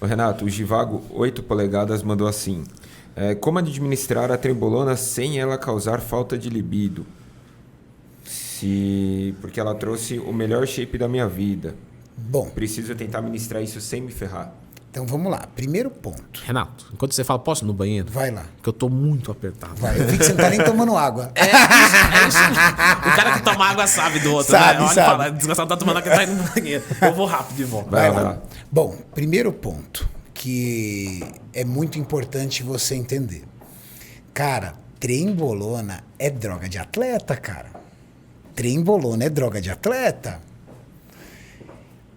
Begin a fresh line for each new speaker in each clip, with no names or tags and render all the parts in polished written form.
Ô, Renato, o Givago 8 polegadas mandou assim. Como administrar a trembolona sem ela causar falta de libido? Porque ela trouxe o melhor shape da minha vida.
Bom,
Preciso tentar administrar isso sem me ferrar.
então vamos lá. Primeiro ponto.
Renato, enquanto você fala, posso ir no banheiro?
Vai lá.
Porque eu tô muito apertado.
Vai. Eu vi que você não tá nem tomando água.
É isso. O cara que toma água sabe do outro,
Sabe,
né? Olha e
sabe.
fala, desgraçado tá tomando água, tá indo no banheiro. Eu vou rápido de volta.
Vai lá.
Bom, primeiro ponto que é muito importante você entender. Cara, trembolona é droga de atleta, cara. Trembolona é droga de atleta.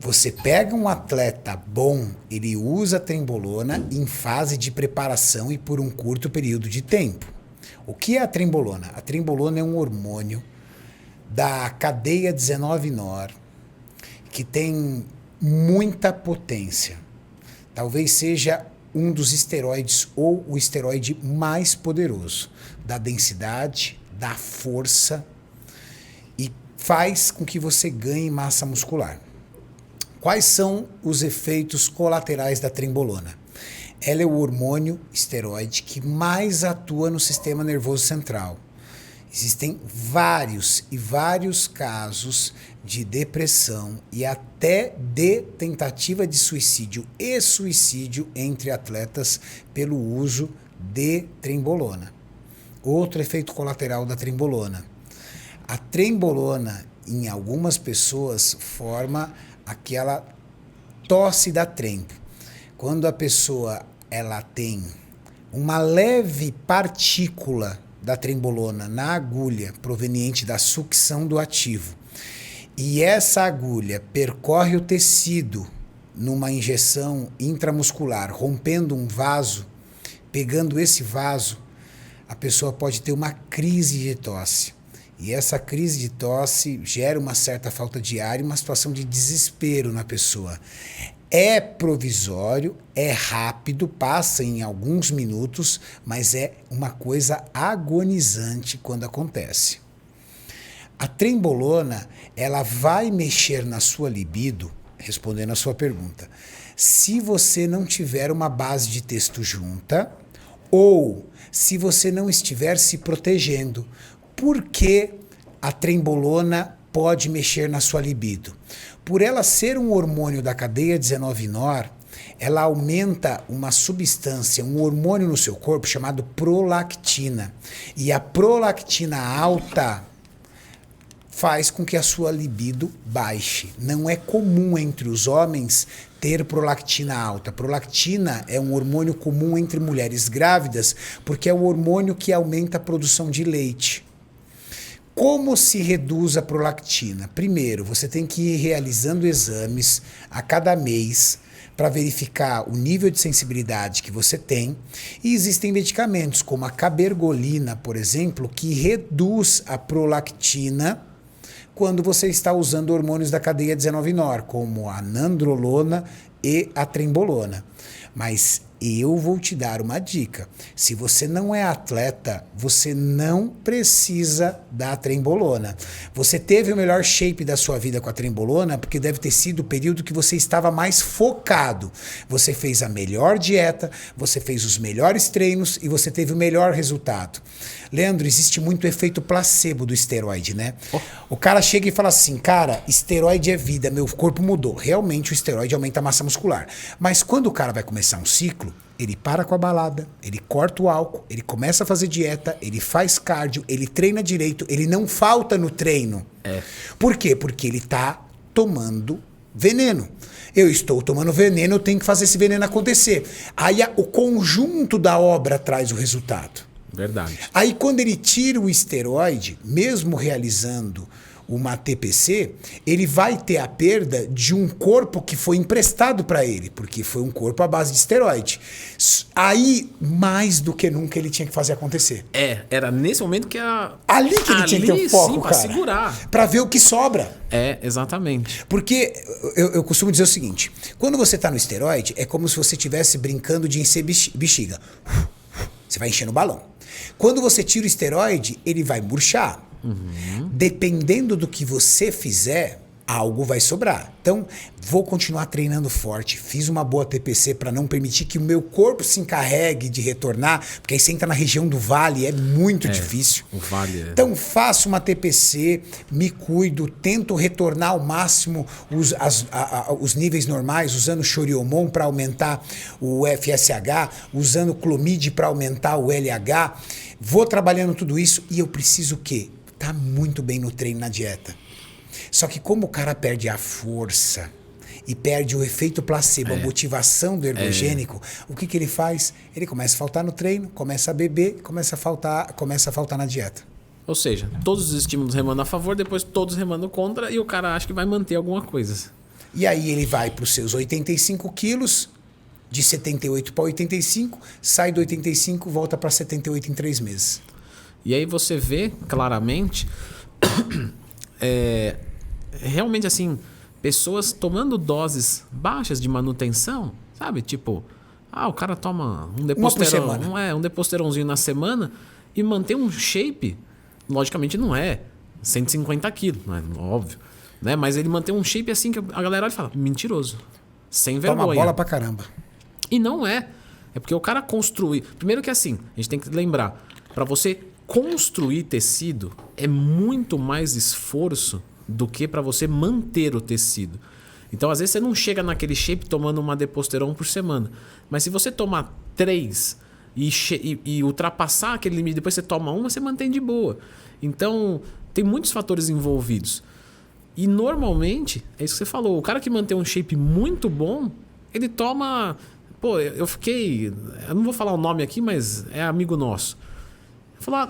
Você pega um atleta bom, ele usa a trembolona em fase de preparação e por um curto período de tempo. O que é a trembolona? A trembolona é um hormônio da cadeia 19-NOR que tem muita potência. Talvez seja um dos esteroides ou o esteroide mais poderoso da densidade, da força e faz com que você ganhe massa muscular. Quais são os efeitos colaterais da trembolona? Ela é o hormônio esteroide que mais atua no sistema nervoso central. Existem vários casos de depressão e até de tentativa de suicídio e suicídio entre atletas pelo uso de trembolona. Outro efeito colateral da trembolona. A trembolona, em algumas pessoas, forma aquela tosse da trempo. Quando a pessoa ela tem uma leve partícula da trembolona na agulha proveniente da sucção do ativo e essa agulha percorre o tecido numa injeção intramuscular, rompendo um vaso, pegando esse vaso, a pessoa pode ter uma crise de tosse. E essa crise de tosse gera uma certa falta de ar e uma situação de desespero na pessoa. É provisório, é rápido, passa em alguns minutos, mas é uma coisa agonizante quando acontece. A trembolona, ela vai mexer na sua libido, respondendo a sua pergunta, se você não tiver uma base de texto junta ou se você não estiver se protegendo. Por que a trembolona pode mexer na sua libido? Por ela ser um hormônio da cadeia 19-NOR, ela aumenta uma substância, um hormônio no seu corpo chamado prolactina. E a prolactina alta faz com que a sua libido baixe. Não é comum entre os homens ter prolactina alta. Prolactina é um hormônio comum entre mulheres grávidas, porque é o hormônio que aumenta a produção de leite. Como se reduz a prolactina? Primeiro, você tem que ir realizando exames a cada mês para verificar o nível de sensibilidade que você tem. E existem medicamentos como a cabergolina, por exemplo, que reduz a prolactina quando você está usando hormônios da cadeia 19-NOR, como a nandrolona e a trembolona. Mas eu vou te dar uma dica. Se você não é atleta, você não precisa da trembolona. Você teve o melhor shape da sua vida com a trembolona porque deve ter sido o período que você estava mais focado. Você fez a melhor dieta, você fez os melhores treinos e você teve o melhor resultado. Leandro, existe muito efeito placebo do esteroide, né? O cara chega e fala assim, cara, esteroide é vida, meu corpo mudou. Realmente o esteroide aumenta a massa muscular. Mas quando o cara vai começar um ciclo, ele para com a balada, ele corta o álcool, ele começa a fazer dieta, ele faz cardio, ele treina direito, ele não falta no treino. Por quê? Porque ele tá tomando veneno. Eu estou tomando veneno, eu tenho que fazer esse veneno acontecer. Aí o conjunto da obra traz o resultado.
Verdade.
Aí quando ele tira o esteroide, mesmo realizando uma TPC, ele vai ter a perda de um corpo que foi emprestado para ele, porque foi um corpo à base de esteroide. Aí, mais do que nunca, ele tinha que fazer acontecer.
Era nesse momento que
Ali que ele tinha que ter o foco,
sim, pra
cara.
segurar.
Pra ver o que sobra.
Exatamente.
Porque eu costumo dizer o seguinte, quando você tá no esteroide, é como se você estivesse brincando de encher bexiga. Você vai enchendo o balão. Quando você tira o esteroide, ele vai murchar. Dependendo do que você fizer, algo vai sobrar. Então, vou continuar treinando forte. Fiz uma boa TPC para não permitir que o meu corpo se encarregue de retornar, porque aí você entra na região do vale, é muito difícil.
O vale é...
Então, faço uma TPC, me cuido, tento retornar ao máximo os níveis normais, usando Choriomon para aumentar o FSH, usando Clomid para aumentar o LH. Vou trabalhando tudo isso e eu preciso o quê? Tá muito bem no treino, na dieta. Só que como o cara perde a força e perde o efeito placebo, a motivação do ergogênico, o que ele faz? Ele começa a faltar no treino, começa a beber, começa a faltar na dieta.
Ou seja, todos os estímulos remando a favor, depois todos remando contra e o cara acha que vai manter alguma coisa.
E aí ele vai para os seus 85 quilos, de 78 para 85, sai do 85, volta para 78 em 3 meses.
E aí você vê claramente... realmente assim, pessoas tomando doses baixas de manutenção, sabe? Tipo, o cara toma um deposterão, um deposterãozinho na semana e mantém um shape, logicamente não é 150 quilos, não é óbvio, né? Mas ele mantém um shape assim que a galera olha e fala, mentiroso, sem vergonha.
Toma bola pra caramba.
E não é porque o cara construir... Primeiro que assim, a gente tem que lembrar, para você construir tecido é muito mais esforço do que para você manter o tecido. Então, às vezes, você não chega naquele shape tomando uma deposteron por semana. Mas se você tomar 3 e ultrapassar aquele limite, depois você toma uma, você mantém de boa. Então, tem muitos fatores envolvidos. E, normalmente, é isso que você falou. O cara que mantém um shape muito bom, ele toma... Pô, eu não vou falar o nome aqui, mas é amigo nosso.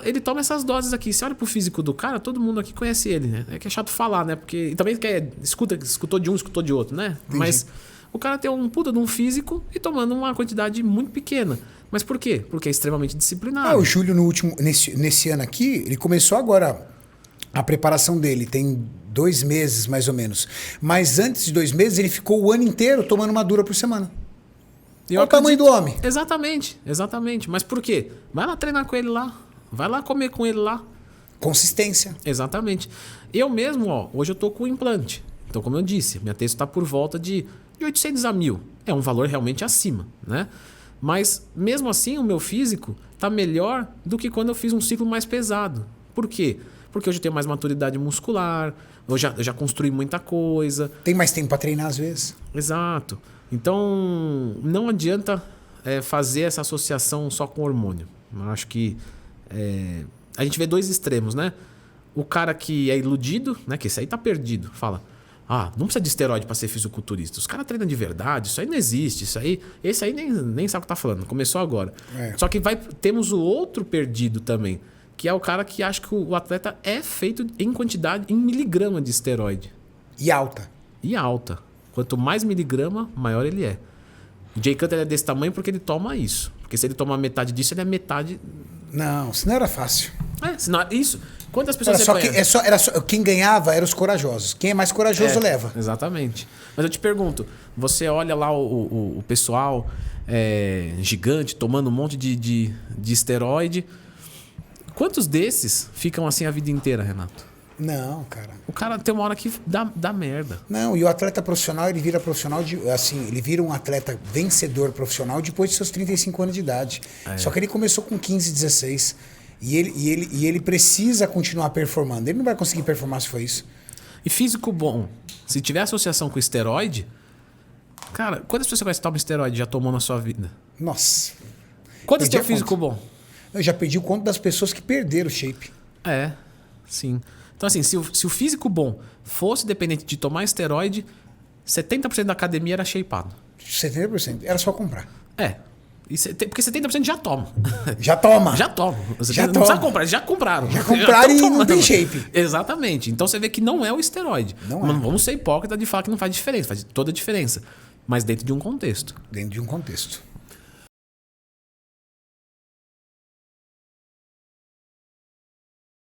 Ele toma essas doses aqui. Você olha pro físico do cara, todo mundo aqui conhece ele, né? É que é chato falar, né? Porque também escutou de um, escutou de outro, né?
Entendi.
Mas o cara tem um puta de um físico e tomando uma quantidade muito pequena. Mas por quê? Porque é extremamente disciplinado.
O Júlio, nesse ano aqui, ele começou agora a preparação dele. Tem 2 meses, mais ou menos. Mas antes de 2 meses, ele ficou o ano inteiro tomando uma dura por semana. Olha o tamanho do homem.
Exatamente. Mas por quê? Vai lá treinar com ele lá. Vai lá comer com ele lá.
Consistência.
Exatamente. Eu mesmo, hoje eu tô com implante. Então, como eu disse, minha testo está por volta de 800 a 1.000. É um valor realmente acima, né? Mas, mesmo assim, o meu físico tá melhor do que quando eu fiz um ciclo mais pesado. Por quê? Porque hoje eu tenho mais maturidade muscular, eu já construí muita coisa.
Tem mais tempo para treinar, às vezes.
Exato. Então, não adianta fazer essa associação só com hormônio. Eu acho que a gente vê 2 extremos, né? O cara que é iludido, né? Que esse aí tá perdido, fala: não precisa de esteroide para ser fisiculturista. Os caras treinam de verdade, isso aí não existe. Esse aí nem sabe o que tá falando, começou agora. Só que temos o outro perdido também, que é o cara que acha que o atleta é feito em quantidade, em miligrama de esteroide.
E alta. Quanto mais miligrama, maior ele é. O Jay Cutler é desse tamanho porque ele toma isso. Porque se ele tomar metade disso, ele é metade... Não, senão era fácil.
Senão, isso. Quantas pessoas você conhece?
Quem ganhava eram os corajosos. Quem é mais corajoso leva.
Exatamente. Mas eu te pergunto, você olha lá o pessoal gigante tomando um monte de esteroide. Quantos desses ficam assim a vida inteira, Renato?
Não, cara.
O cara tem uma hora que dá merda.
Não, e o atleta profissional, ele vira profissional ele vira um atleta vencedor profissional depois de seus 35 anos de idade. Só que ele começou com 15, 16. E ele precisa continuar performando. Ele não vai conseguir performar se for isso.
E físico bom, se tiver associação com esteroide, cara, quantas pessoas que tomam esteroide já tomou na sua vida?
Nossa.
Quantas tem físico bom?
Eu já perdi o conto das pessoas que perderam o shape.
Sim. Então, assim, se o físico bom fosse dependente de tomar esteroide, 70% da academia era shapeado.
70%. Era só comprar.
Porque 70% já toma.
Já toma.
Você não precisa comprar, eles já compraram.
Já compraram e não tem shape.
Exatamente. Então você vê que não é o esteroide. Não vamos ser hipócritas de falar que não faz diferença. Faz toda a diferença. Mas dentro de um contexto.
Dentro de um contexto.